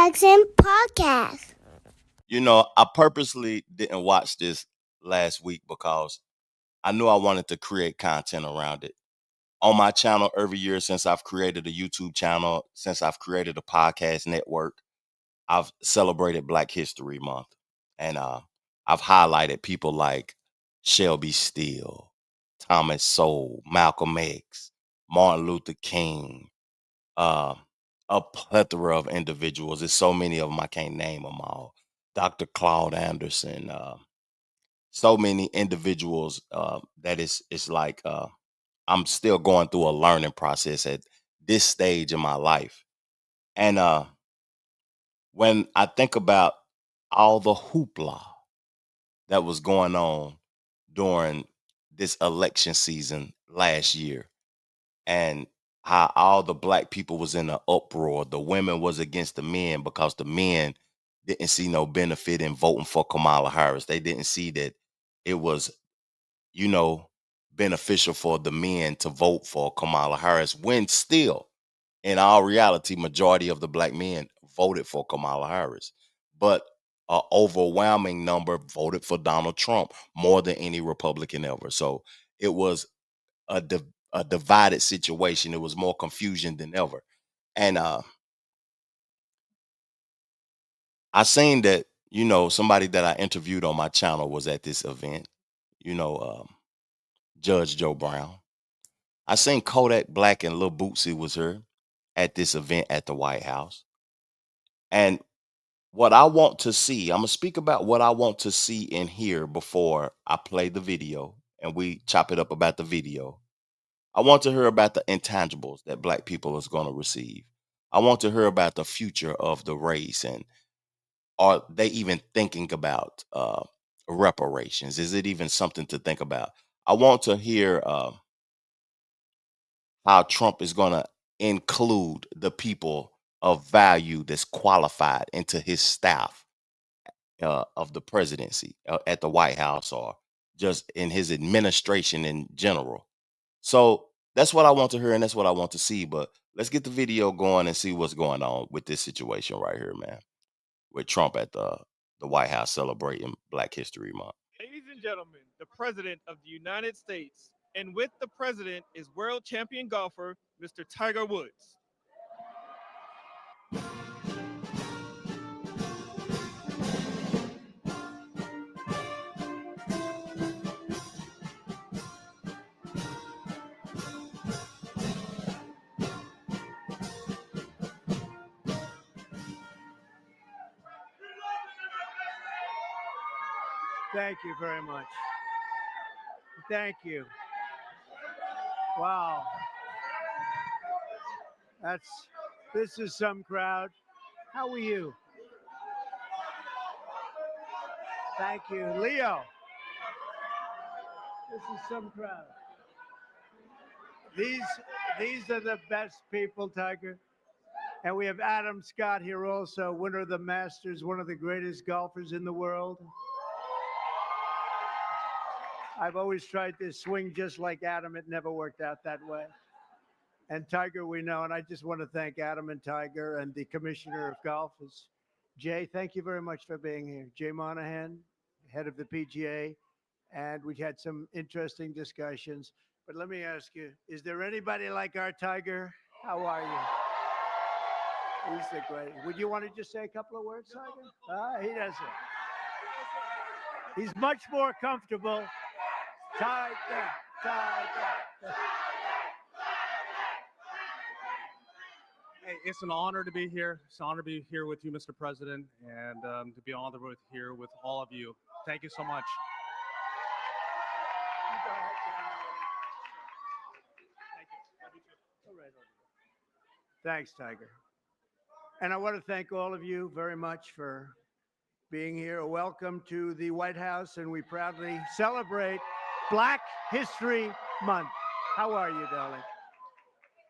Jackson Podcast. You know, I purposely didn't watch this last week because I knew I wanted to create content around it. On my channel, every year since I've created a YouTube channel, since I've created a podcast network, I've celebrated Black History Month. And I've highlighted people like Shelby Steele, Thomas Sowell, Malcolm X, Martin Luther King, uh, a plethora of individuals. There's so many of them, I can't name them all. Dr. Claude Anderson, so many individuals that it's like I'm still going through a learning process at this stage in my life. And when I think about all the hoopla that was going on during this election season last year, and how all the black people was in an uproar. The women was against the men because the men didn't see no benefit in voting for Kamala Harris. They didn't see that it was, you know, beneficial for the men to vote for Kamala Harris when still, in all reality, majority of the black men voted for Kamala Harris. But an overwhelming number voted for Donald Trump more than any Republican ever. So it was a a divided situation. It was more confusion than ever. And I seen that, somebody that I interviewed on my channel was at this event, you know, Judge Joe Brown. I seen Kodak Black and Lil Bootsy was here at this event at the White House. And what I want to see, I'm gonna speak about what I want to see and hear before I play the video and we chop it up about the video. I want to hear about the intangibles that black people is going to receive. I want to hear about the future of the race, and are they even thinking about reparations? Is it even something to think about? I want to hear how Trump is going to include the people of value that's qualified into his staff of the presidency at the White House or just in his administration in general. So that's what I want to hear and that's what I want to see. But let's get the video going and see what's going on with this situation right here, man. With Trump at the White House celebrating Black History Month. Ladies and gentlemen, the President of the United States. And with the President is world champion golfer, Mr. Tiger Woods. Thank you very much. Thank you. Wow. That's this is some crowd. How are you? Thank you. Leo. This is some crowd. These these are the best people, Tiger. And we have Adam Scott here also, winner of the Masters, one of the greatest golfers in the world. I've always tried to swing just like Adam. It never worked out that way. And Tiger, we know, and I just want to thank Adam and Tiger and the commissioner of golf is Jay. Thank you very much for being here. Jay Monahan, head of the PGA, and we had some interesting discussions. But let me ask you, is there anybody like our Tiger? How are you? He's the great. Would you want to just say a couple of words, Tiger? He doesn't. He's much more comfortable. Tiger, Tiger. Hey, it's an honor to be here. It's an honor to be here with you, Mr. President, and to be honored with here with all of you. Thank you so much. Thanks, Tiger. And I want to thank all of you very much for being here. Welcome to the White House, and we proudly celebrate Black History Month. How are you, darling?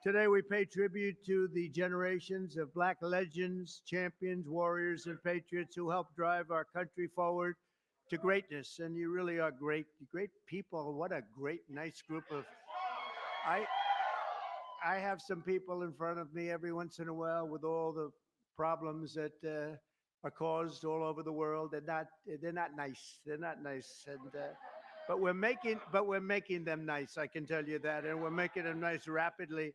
Today, we pay tribute to the generations of Black legends, champions, warriors, and patriots who helped drive our country forward to greatness. And you really are great people. What a great, nice group of. I have some people in front of me every once in a while with all the problems that are caused all over the world. They're not nice. They're not nice. But we're making them nice. I can tell you that, and we're making them nice rapidly.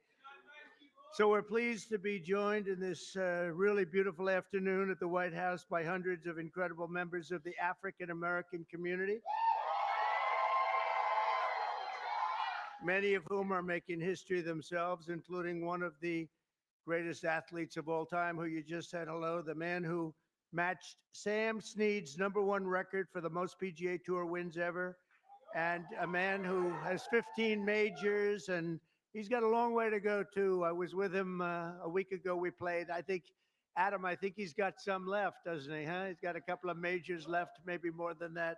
So we're pleased to be joined in this really beautiful afternoon at the White House by hundreds of incredible members of the African American community, many of whom are making history themselves, including one of the greatest athletes of all time, who you just said hello, the man who matched Sam Snead's #1 record for the most PGA Tour wins ever, and a man who has 15 majors, and he's got a long way to go, too. I was with him a week ago. We played. I think he's got some left, doesn't he, huh? He's got a couple of majors left, maybe more than that.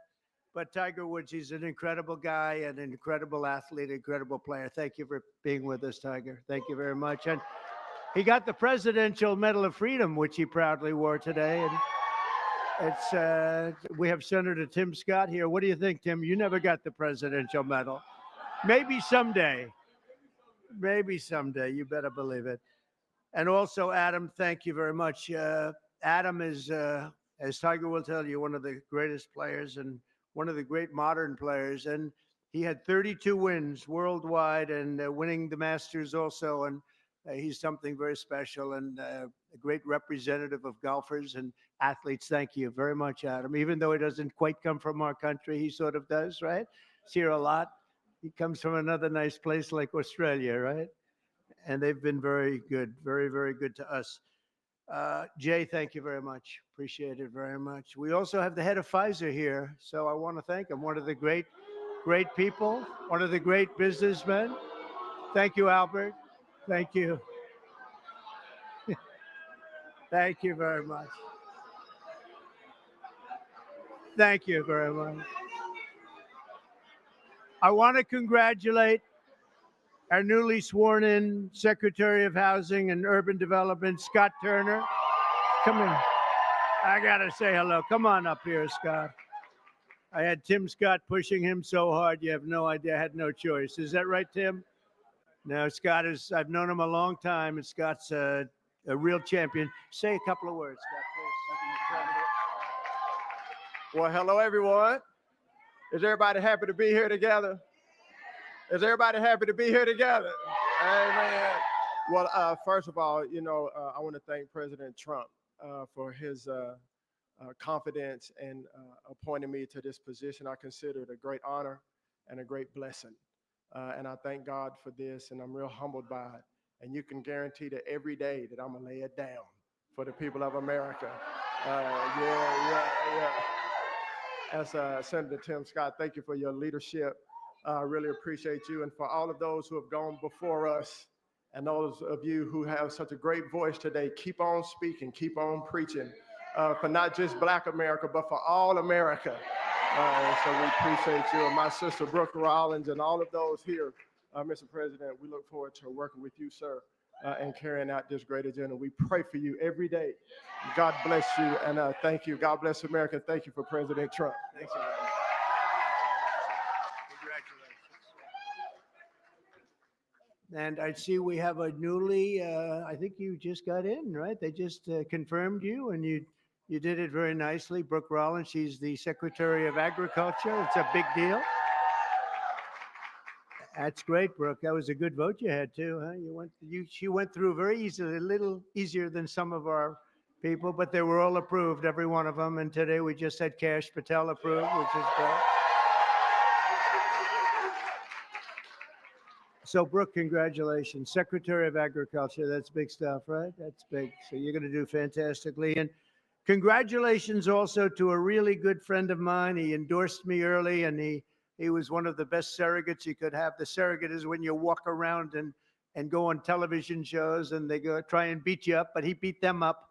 But Tiger Woods, he's an incredible guy, an incredible athlete, incredible player. Thank you for being with us, Tiger. Thank you very much. And he got the Presidential Medal of Freedom, which he proudly wore today. And we have Senator Tim Scott here. What do you think, Tim? You never got the Presidential Medal. Maybe someday. Maybe someday. You better believe it. And also, Adam, thank you very much. Adam is, as Tiger will tell you, one of the greatest players and one of the great modern players. And he had 32 wins worldwide and winning the Masters also. And he's something very special and a great representative of golfers and athletes. Thank you very much, Adam. Even though he doesn't quite come from our country, he sort of does, right? He's here a lot. He comes from another nice place like Australia, right? And they've been very good, very, very good to us. Jay, thank you very much. Appreciate it very much. We also have the head of Pfizer here, so I want to thank him. One of the great people, one of the great businessmen. Thank you, Albert. Thank you. Thank you very much. Thank you very much. I want to congratulate our newly sworn in Secretary of Housing and Urban Development, Scott Turner. Come in. I got to say hello. Come on up here, Scott. I had Tim Scott pushing him so hard, you have no idea. I had no choice. Is that right, Tim? No, Scott is, I've known him a long time, and Scott's a real champion. Say a couple of words, Scott, please. Well, hello, everyone. Is everybody happy to be here together? Is everybody happy to be here together? Amen. Well, first of all, I want to thank President Trump for his confidence and appointing me to this position. I consider it a great honor and a great blessing. And I thank God for this, and I'm real humbled by it. And you can guarantee that every day that I'm going to lay it down for the people of America. As Senator Tim Scott, thank you for your leadership. I really appreciate you. And for all of those who have gone before us and those of you who have such a great voice today, keep on speaking, keep on preaching for not just Black America, but for all America. So we appreciate you. And my sister, Brooke Rollins, and all of those here, Mr. President, we look forward to working with you, sir, and carrying out this great agenda. We pray for you every day. God bless you, and thank you. God bless America. Thank you for President Trump. Thank you. And I see we have a newly, I think you just got in, right? They just confirmed you, and you did it very nicely. Brooke Rollins, she's the Secretary of Agriculture. It's a big deal. That's great, Brooke. That was a good vote you had too, huh? She went through very easily, a little easier than some of our people, but they were all approved, every one of them. And today we just had Kash Patel approved, which is great. So, Brooke, congratulations. Secretary of Agriculture, that's big stuff, right? That's big. So you're going to do fantastically. And congratulations also to a really good friend of mine. He endorsed me early, and he was one of the best surrogates you could have. The surrogate is when you walk around and go on television shows, and they go try and beat you up, but he beat them up.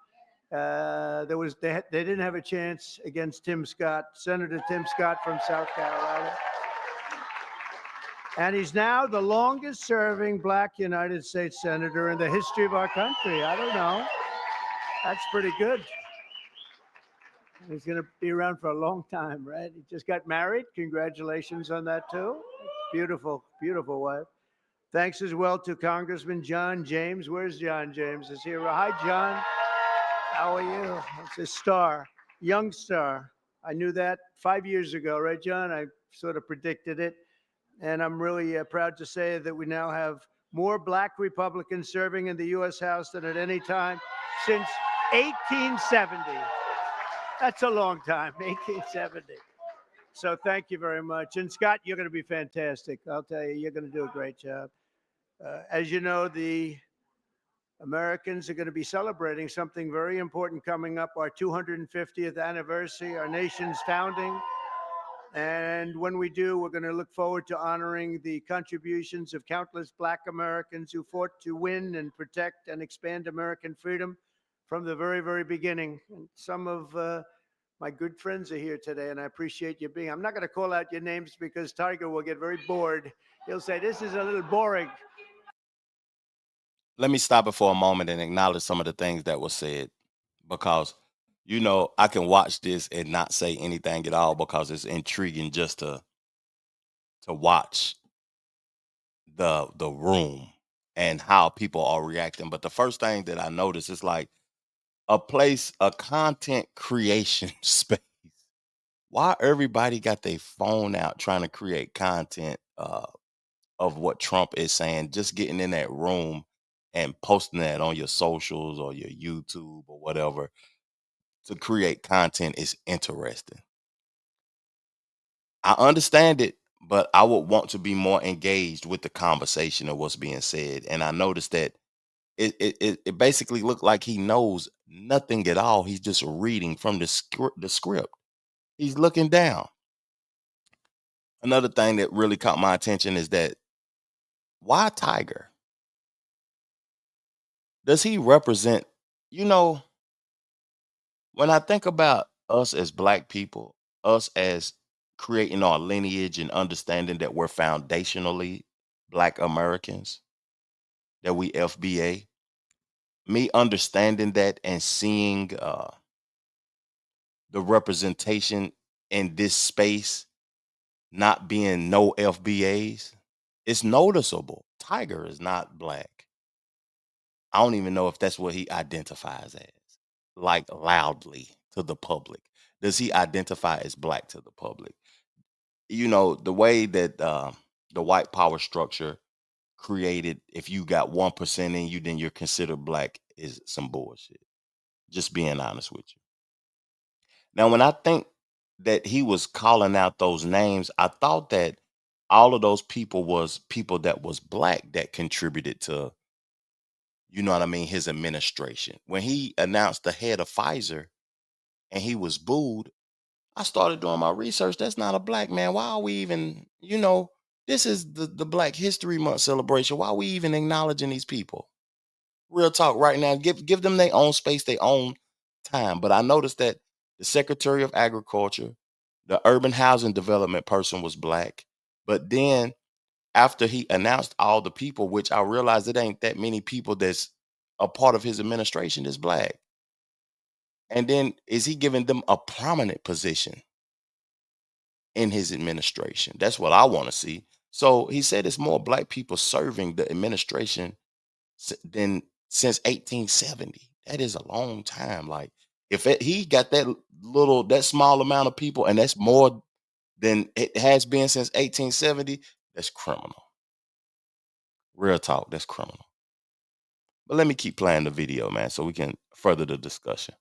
They didn't have a chance against Tim Scott, Senator Tim Scott from South Carolina. And he's now the longest serving Black United States Senator in the history of our country. I don't know. That's pretty good. He's going to be around for a long time, right? He just got married. Congratulations on that, too. Beautiful, beautiful wife. Thanks as well to Congressman John James. Where's John James? Is he? Hi, John. How are you? It's a star, young star. I knew that 5 years ago, right, John? I sort of predicted it. And I'm really proud to say that we now have more black Republicans serving in the U.S. House than at any time since 1870. That's a long time, 1870. So thank you very much. And Scott, you're going to be fantastic. I'll tell you, you're going to do a great job. As you know, the Americans are going to be celebrating something very important coming up, our 250th anniversary, our nation's founding. And when we do, we're going to look forward to honoring the contributions of countless Black Americans who fought to win and protect and expand American freedom from the very, very beginning. And some of my good friends are here today, and I appreciate you being. I'm not going to call out your names because Tiger will get very bored. He'll say, "This is a little boring." Let me stop it for a moment and acknowledge some of the things that were said because, I can watch this and not say anything at all because it's intriguing just to watch the room and how people are reacting. But the first thing that I noticed is like a content creation space. Why everybody got their phone out trying to create content of what Trump is saying, just getting in that room and posting that on your socials or your YouTube or whatever to create content is interesting. I understand it, but I would want to be more engaged with the conversation of what's being said. And I noticed that it basically looked like he knows nothing at all. He's just reading from the script. He's looking down. Another thing that really caught my attention is that why Tiger? Does he represent, you know, when I think about us as black people, us as creating our lineage and understanding that we're foundationally black Americans, that we FBA, me understanding that and seeing the representation in this space not being no FBAs, it's noticeable. Tiger is not black. I don't even know if that's what he identifies as, like loudly to the public. Does he identify as black to the public? The way that the white power structure created, if you got 1% in you, then you're considered black is some bullshit. Just being honest with you. Now, when I think that he was calling out those names, I thought that all of those people was people that was black that contributed to, you know what I mean, his administration. When he announced the head of Pfizer and he was booed, I started doing my research. That's not a black man. Why are we even, this is the Black History Month celebration. Why are we even acknowledging these people? Real talk right now. Give them their own space, their own time. But I noticed that the Secretary of Agriculture, the urban housing development person was black. But then after he announced all the people, which I realized it ain't that many people that's a part of his administration is black. And then is he giving them a prominent position in his administration? That's what I want to see. So he said it's more black people serving the administration than since 1870. That is a long time. Like he got that small amount of people, and that's more than it has been since 1870, that's criminal. Real talk, that's criminal. But let me keep playing the video, man, so we can further the discussion.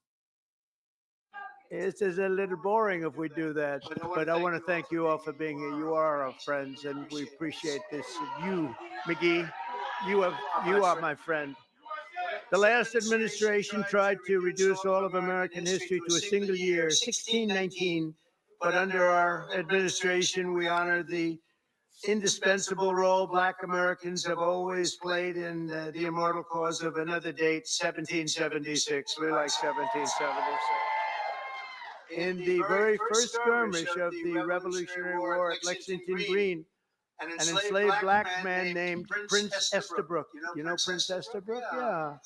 This is a little boring if we do that, but I want to thank you all for being here. You are our friends, and we appreciate this. You, McGee, you are my friend. The last administration tried to reduce all of American history to a single year, 1619, but under our administration, we honor the indispensable role Black Americans have always played in the immortal cause of another date, 1776. We like 1776. In the very first skirmish of the Revolutionary War at Lexington Green, an enslaved black man named Prince Estabrook. You know Prince Estabrook? Yeah.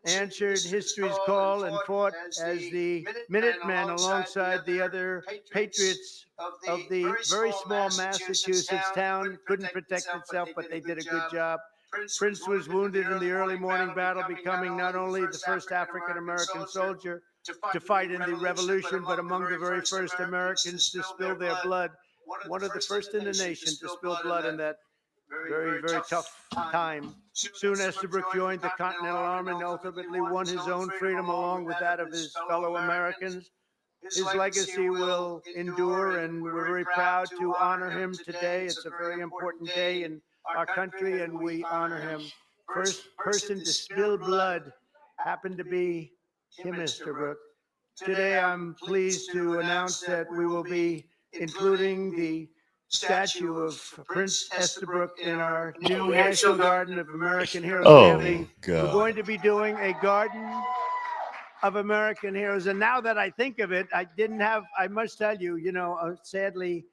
Answered history's call and fought as the Minutemen alongside the other patriots of the very small Massachusetts town. Couldn't protect itself, but they did a good job. Prince was wounded in the early morning battle, becoming not only the first African-American soldier to fight in the Revolution, but among the very first Americans to spill their blood. One of the first in the nation to spill blood in that very, very tough time. Soon Estabrook joined the Continental Army and ultimately won his own freedom along with that of his fellow Americans. His legacy will endure, and we're very proud to honor him today. It's a very important day in our country, and we honor him. First person to spill blood happened to be Kim Estabrook. Today, I'm pleased to announce that we will be including the statue of Prince Estabrook in our new National Garden of American Heroes. Oh, We're going to be doing a garden of American heroes. And now that I think of it, I must tell you, sadly,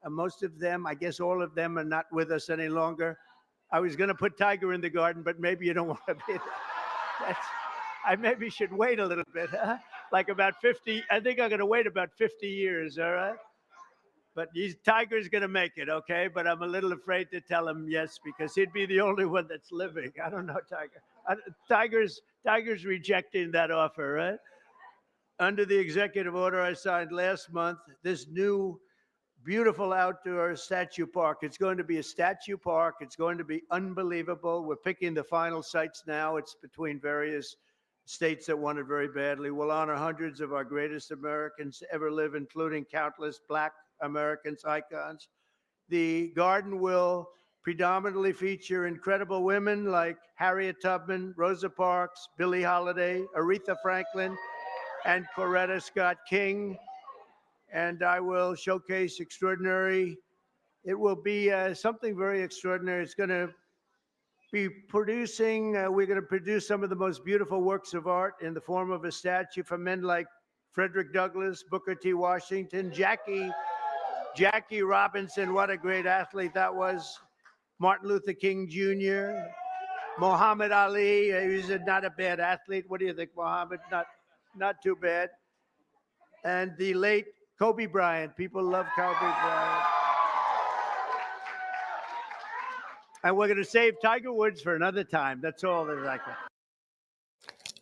most of them, I guess all of them are not with us any longer. I was going to put Tiger in the garden, but maybe you don't want to be there. I maybe should wait a little bit, huh? Like about 50, I think I'm going to wait about 50 years, all right? But Tiger's going to make it, okay? But I'm a little afraid to tell him yes, because he'd be the only one that's living. I don't know, Tiger. Tiger's rejecting that offer, right? Under the executive order I signed last month, this new beautiful outdoor statue park. It's going to be a statue park. It's going to be unbelievable. We're picking the final sites now. It's between various states that want it very badly. We'll honor hundreds of our greatest Americans to ever live, including countless Black Americans, icons. The garden will predominantly feature incredible women like Harriet Tubman, Rosa Parks, Billie Holiday, Aretha Franklin, and Coretta Scott King. And I will showcase it will be something very extraordinary. It's going to be we're going to produce some of the most beautiful works of art in the form of a statue for men like Frederick Douglass, Booker T. Washington, Jackie Robinson, what a great athlete that was, Martin Luther King Jr., Muhammad Ali, he was not a bad athlete. What do you think, Muhammad? Not too bad. And the late Kobe Bryant. People love Kobe Bryant. And we're going to save Tiger Woods for another time. That's all that I can.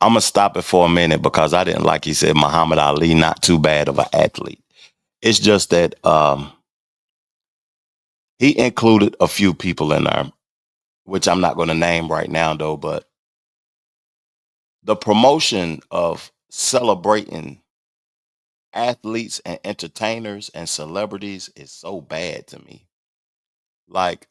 I'm going to stop it for a minute because I didn't like he said Muhammad Ali, not too bad of an athlete. It's just that he included a few people in there, which I'm not going to name right now, though, but the promotion of celebrating athletes and entertainers and celebrities is so bad to me. Like,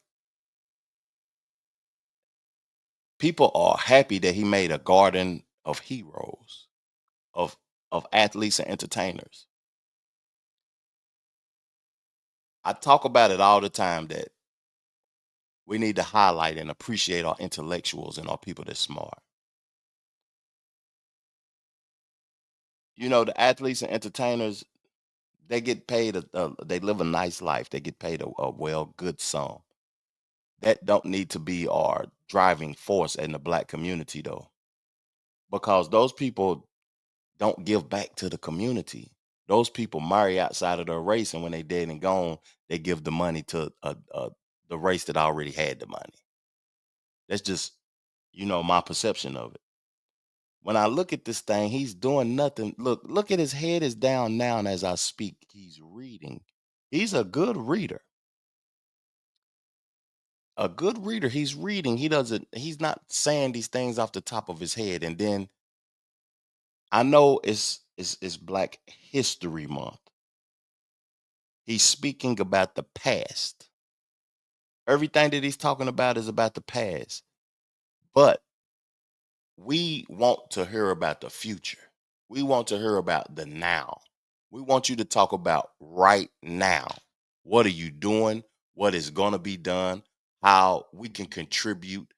people are happy that he made a garden of heroes, of athletes and entertainers. I talk about it all the time that we need to highlight and appreciate our intellectuals and our people that's smart. You know, the athletes and entertainers, they get paid, they live a nice life. They get paid a good sum. That don't need to be our driving force in the Black community, though, because those people don't give back to the community. Those people marry outside of their race, and when they dead and gone, they give the money to the race that already had the money. That's just, my perception of it. When I look at this thing, he's doing nothing. Look at his head is down now, and as I speak, he's reading. He's a good reader. A good reader. He's reading. He's not saying these things off the top of his head. And then I know it's Black History Month. He's speaking about the past. Everything that he's talking about is about the past. But we want to hear about the future. We want to hear about the now. We want you to talk about right now. What are you doing? What is going to be done? How we can contribute?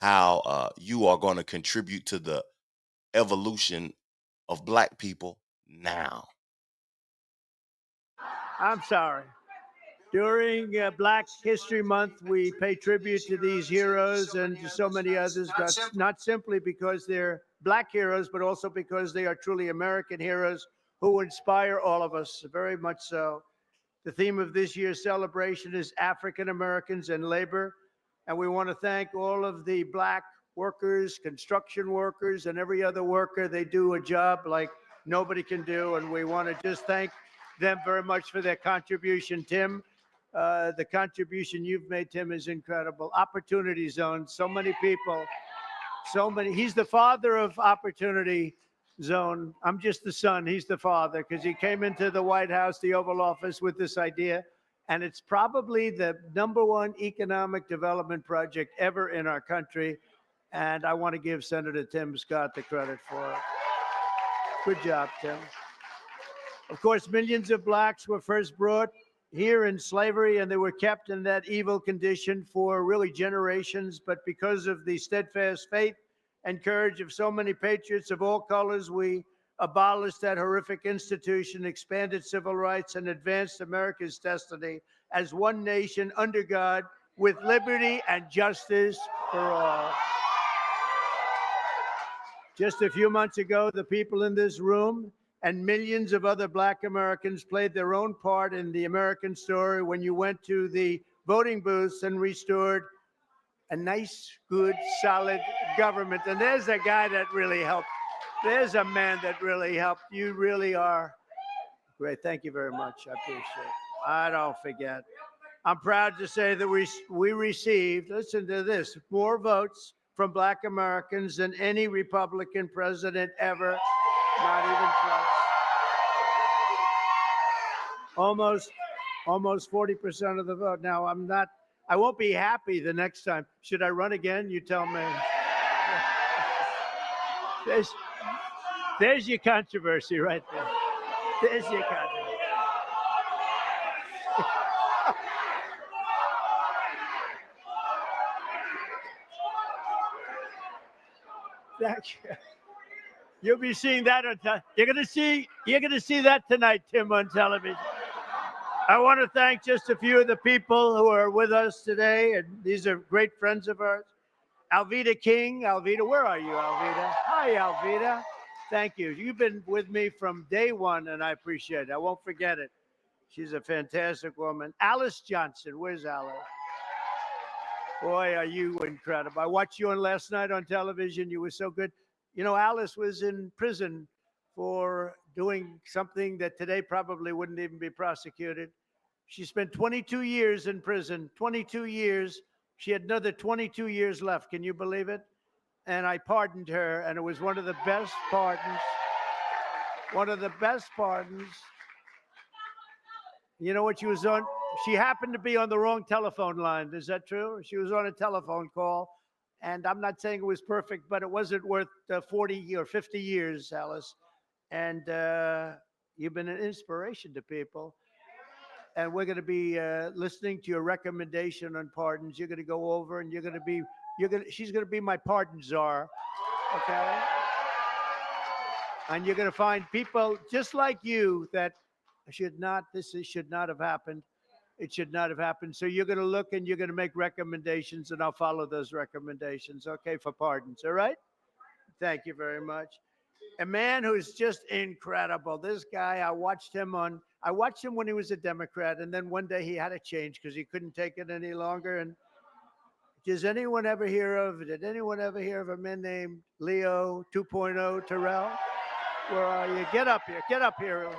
How you are going to contribute to the evolution of Black people now. I'm sorry. During Black History Month, we pay tribute to these heroes and to so many others, not simply because they're Black heroes, but also because they are truly American heroes who inspire all of us, very much so. The theme of this year's celebration is African Americans and labor. And we want to thank all of the black workers, construction workers, and every other worker. They do a job like nobody can do. And we want to just thank them very much for their contribution. Tim, the contribution you've made, Tim, is incredible. Opportunity Zone, so many people, so many. He's the father of Opportunity Zone. I'm just the son. He's the father because he came into the White House, the Oval Office, with this idea. And it's probably the #1 economic development project ever in our country. And I want to give Senator Tim Scott the credit for it. Good job, Tim. Of course, millions of blacks were first brought here in slavery, and they were kept in that evil condition for really generations. But because of the steadfast faith and courage of so many patriots of all colors, we abolished that horrific institution, expanded civil rights, and advanced America's destiny as one nation under God with liberty and justice for all. Just a few months ago, the people in this room and millions of other black Americans played their own part in the American story when you went to the voting booths and restored a nice, good, solid government. And there's a guy that really helped. There's a man that really helped. You really are great. Thank you very much. I appreciate it. I don't forget. I'm proud to say that we received, listen to this, more votes from black Americans than any Republican president ever. Not even close. Almost 40% of the vote. Now, I won't be happy the next time. Should I run again? You tell me. There's your controversy right there. There's your controversy. Thank you. You'll be seeing that on you're gonna see that tonight, Tim, on television. I want to thank just a few of the people who are with us today, and these are great friends of ours. Alveda King. Alveda, where are you, Alveda? Hi, Alveda. Thank you. You've been with me from day one, and I appreciate it. I won't forget it. She's a fantastic woman. Alice Johnson. Where's Alice? Boy, are you incredible. I watched you on last night on television. You were so good. You know, Alice was in prison for doing something that today probably wouldn't even be prosecuted. She spent 22 years in prison, 22 years. She had another 22 years left. Can you believe it? And I pardoned her, and it was one of the best pardons. One of the best pardons. You know what she was on? She happened to be on the wrong telephone line. Is that true? She was on a telephone call. And I'm not saying it was perfect, but it wasn't worth 40 or 50 years, Alice. And you've been an inspiration to people. And we're going to be listening to your recommendation on pardons. You're going to go over and she's going to be my pardon czar. Okay? And you're going to find people just like you that should not have happened. It should not have happened. So you're going to look and you're going to make recommendations, and I'll follow those recommendations, okay, for pardons, all right? Thank you very much. A man who's just incredible. This guy, I watched him when he was a Democrat, and then one day he had to change because he couldn't take it any longer. And did anyone ever hear of a man named Leo 2.0 Terrell? Where are you? Get up here.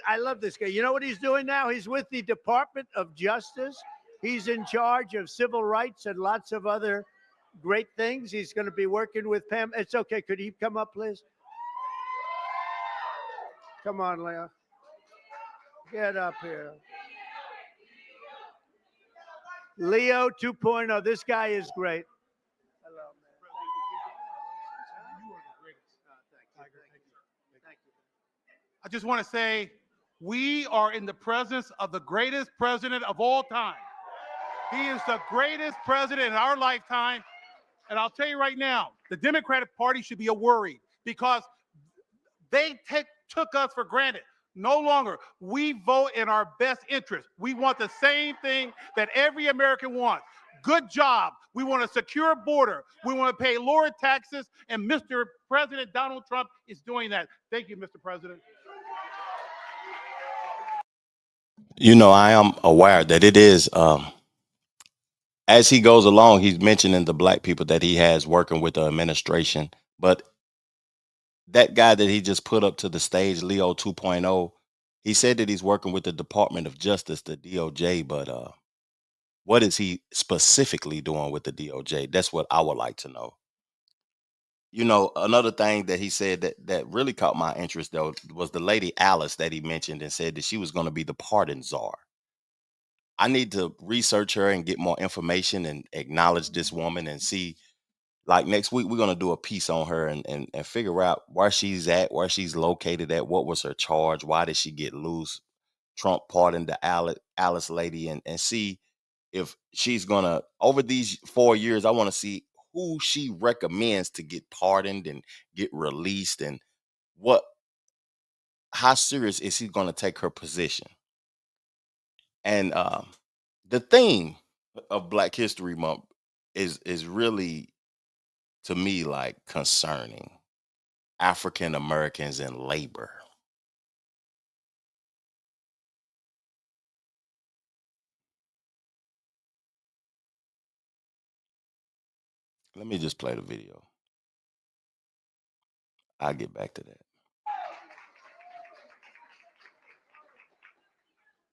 I love this guy. You know what he's doing now? He's with the Department of Justice. He's in charge of civil rights and lots of other great things. He's going to be working with Pam. It's okay. Could he come up, please? Come on, Leo. Get up here. Leo 2.0. This guy is great. Hello, man. You are the greatest. Thank you. I just want to say we are in the presence of the greatest president of all time. He is the greatest president in our lifetime. And I'll tell you right now, the Democratic Party should be worried because they took us for granted. No longer. We vote in our best interest. We want the same thing that every American wants. Good job. We want a secure border. We want to pay lower taxes. And Mr. President Donald Trump is doing that. Thank you, Mr. President. You know, I am aware that it is as he goes along, he's mentioning the black people that he has working with the administration. But that guy that he just put up to the stage, Leo 2.0, he said that he's working with the Department of Justice, the DOJ, but what is he specifically doing with the DOJ? That's what I would like to know. You know, another thing that he said that really caught my interest though was the lady Alice that he mentioned and said that she was going to be the pardon czar. I need to research her and get more information and acknowledge this woman and see, like, next week we're going to do a piece on her and figure out where she's at, where she's located at, what was her charge, why did she get loose. Trump pardoned the Alice lady, and see if she's gonna, over these 4 years, I want to see who she recommends to get pardoned and get released, and what, how serious is he gonna take her position. And the theme of Black History Month is really, to me, like, concerning African Americans and labor. Let me just play the video. I'll get back to that.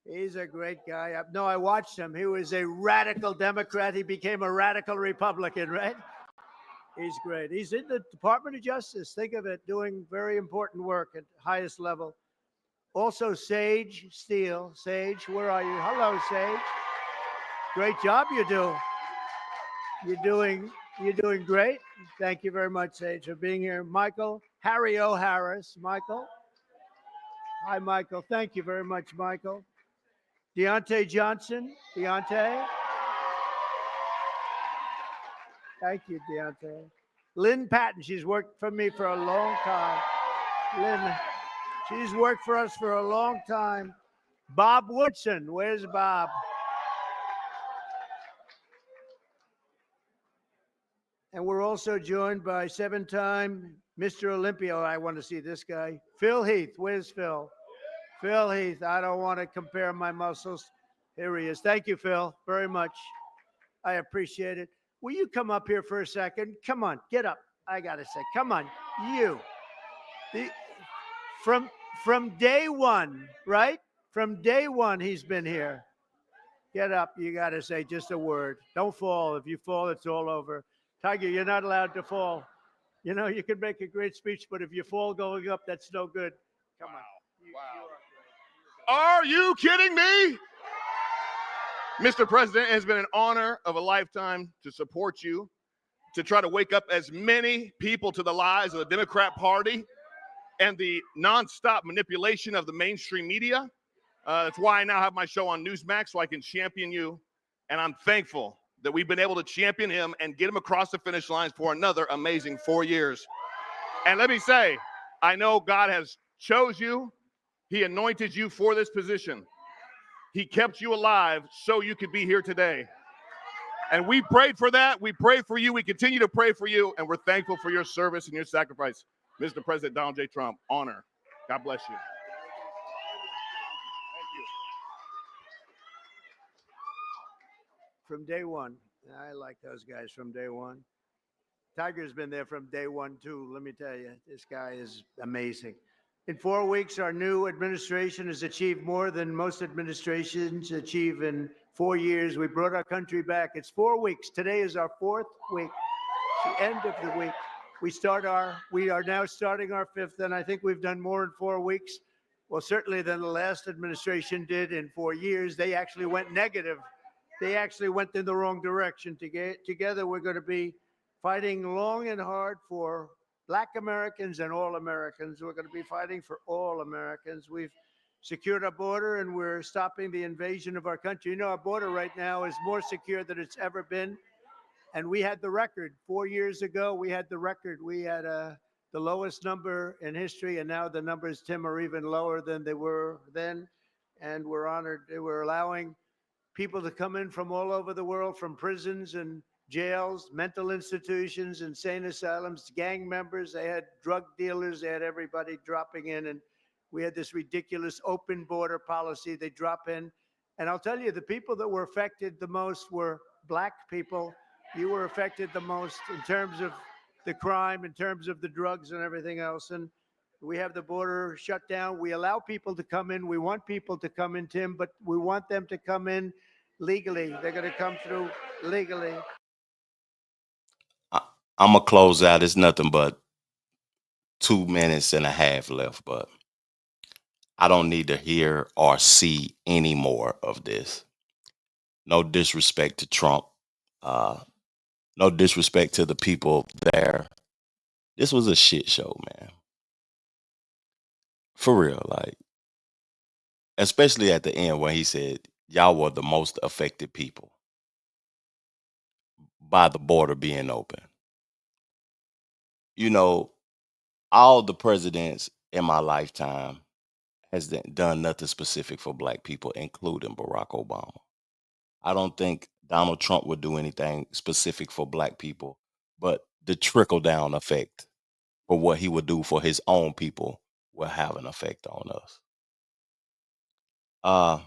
He's a great guy. No, I watched him. He was a radical Democrat. He became a radical Republican, right? He's great. He's in the Department of Justice. Think of it, doing very important work at highest level. Also, Sage Steele. Sage, where are you? Hello, Sage. Great job you do. You're doing great. Thank you very much, Sage, for being here. Michael, Harry O. Harris. Michael. Hi, Michael. Thank you very much, Michael. Deontay Johnson. Deontay. Thank you, Deontay. Lynn Patton. She's worked for me for a long time. Lynn, she's worked for us for a long time. Bob Woodson. Where's Bob? And we're also joined by 7-time Mr. Olympia. I want to see this guy. Phil Heath. Where's Phil? Phil Heath. I don't want to compare my muscles. Here he is. Thank you, Phil, very much. I appreciate it. Will you come up here for a second? Come on, get up. I got to say, come on, you. From day one, right? From day one, he's been here. Get up. You got to say just a word. Don't fall. If you fall, it's all over. Tiger, you're not allowed to fall. You know, you can make a great speech, but if you fall going up, that's no good. Come on. Are you kidding me? Mr. President, it has been an honor of a lifetime to support you, to try to wake up as many people to the lies of the Democrat Party and the nonstop manipulation of the mainstream media. That's why I now have my show on Newsmax, so I can champion you. And I'm thankful that we've been able to champion him and get him across the finish lines for another amazing 4 years. And let me say, I know God has chose you. He anointed you for this position. He kept you alive so you could be here today. And we prayed for that. We prayed for you. We continue to pray for you. And we're thankful for your service and your sacrifice. Mr. President Donald J. Trump, honor. God bless you. From day one. I like those guys from day one. Tiger's been there from day one, too. Let me tell you, this guy is amazing. In 4 weeks, our new administration has achieved more than most administrations achieve in 4 years. We brought our country back. It's 4 weeks. Today is our 4th week, the end of the week. We are now starting our 5th, and I think we've done more in 4 weeks. Well, certainly than the last administration did in 4 years. They actually went negative. They actually went in the wrong direction. Together, we're going to be fighting long and hard for Black Americans and all Americans. We're going to be fighting for all Americans. We've secured our border, and we're stopping the invasion of our country. You know, our border right now is more secure than it's ever been. And we had the record 4 years ago. We had the record. We had the lowest number in history, and now the numbers, Tim, are even lower than they were then. And we're honored. We're allowing people to come in from all over the world, from prisons and jails, mental institutions, insane asylums, gang members. They had drug dealers. They had everybody dropping in. And we had this ridiculous open border policy. They drop in. And I'll tell you, the people that were affected the most were black people, you were affected the most in terms of the crime, in terms of the drugs and everything else. And we have the border shut down. We allow people to come in. We want people to come in, Tim, but we want them to come in legally. They're going to come through legally. I'm going to close out. It's nothing but 2 minutes and a half left, but I don't need to hear or see any more of this. No disrespect to Trump. No disrespect to the people there. This was a shit show, man. For real, like, especially at the end when he said, y'all were the most affected people by the border being open. You know, all the presidents in my lifetime has done nothing specific for black people, including Barack Obama. I don't think Donald Trump would do anything specific for black people, but the trickle down effect for what he would do for his own people will have an effect on us.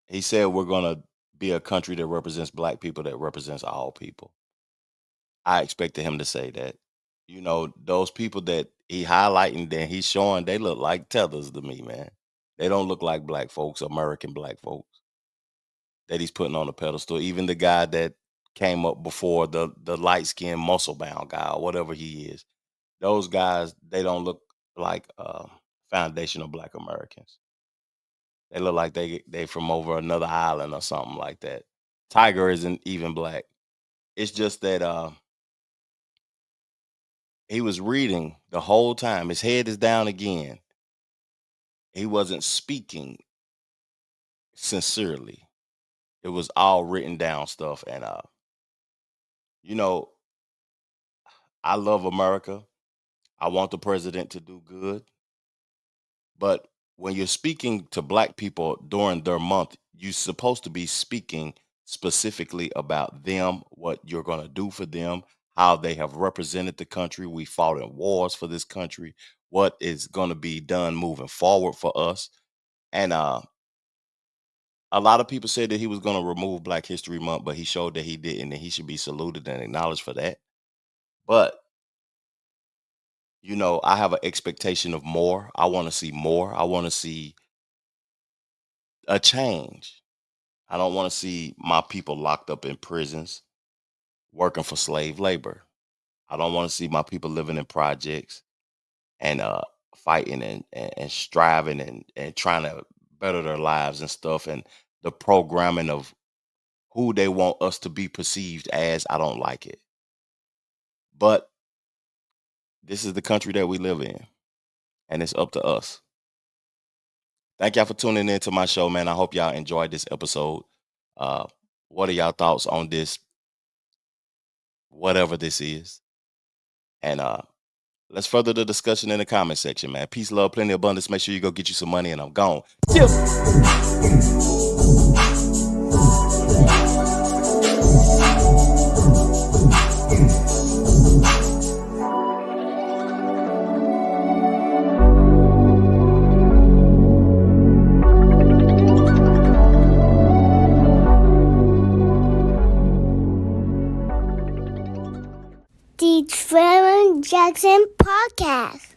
He said we're gonna be a country that represents black people, that represents all people. I expected him to say that. You know, those people that he highlighting, that he's showing, they look like tethers to me, man. They don't look like black folks, American black folks, that he's putting on a pedestal. Even the guy that came up before, the light skinned muscle bound guy or whatever he is, those guys, they don't look like foundational black Americans. They look like they from over another island or something like that. Tiger isn't even black. It's just that he was reading the whole time. His head is down again. He wasn't speaking sincerely. It was all written down stuff. And you know, I love America. I want the president to do good. But when you're speaking to black people during their month, you're supposed to be speaking specifically about them, what you're going to do for them, how they have represented the country. We fought in wars for this country, what is going to be done moving forward for us. And a lot of people said that he was going to remove Black History Month, but he showed that he didn't, and he should be saluted and acknowledged for that. But you know, I have an expectation of more. I want to see more. I want to see a change. I don't want to see my people locked up in prisons working for slave labor. I don't want to see my people living in projects and fighting and striving and trying to better their lives and stuff. And the programming of who they want us to be perceived as, I don't like it. But this is the country that we live in, and it's up to us. Thank y'all for tuning in to my show, man. I hope y'all enjoyed this episode. What are y'all thoughts on this, whatever this is? And let's further the discussion in the comment section, man. Peace, love, plenty of abundance. Make sure you go get you some money, and I'm gone. Cheers. The Trevor Jackson Podcast.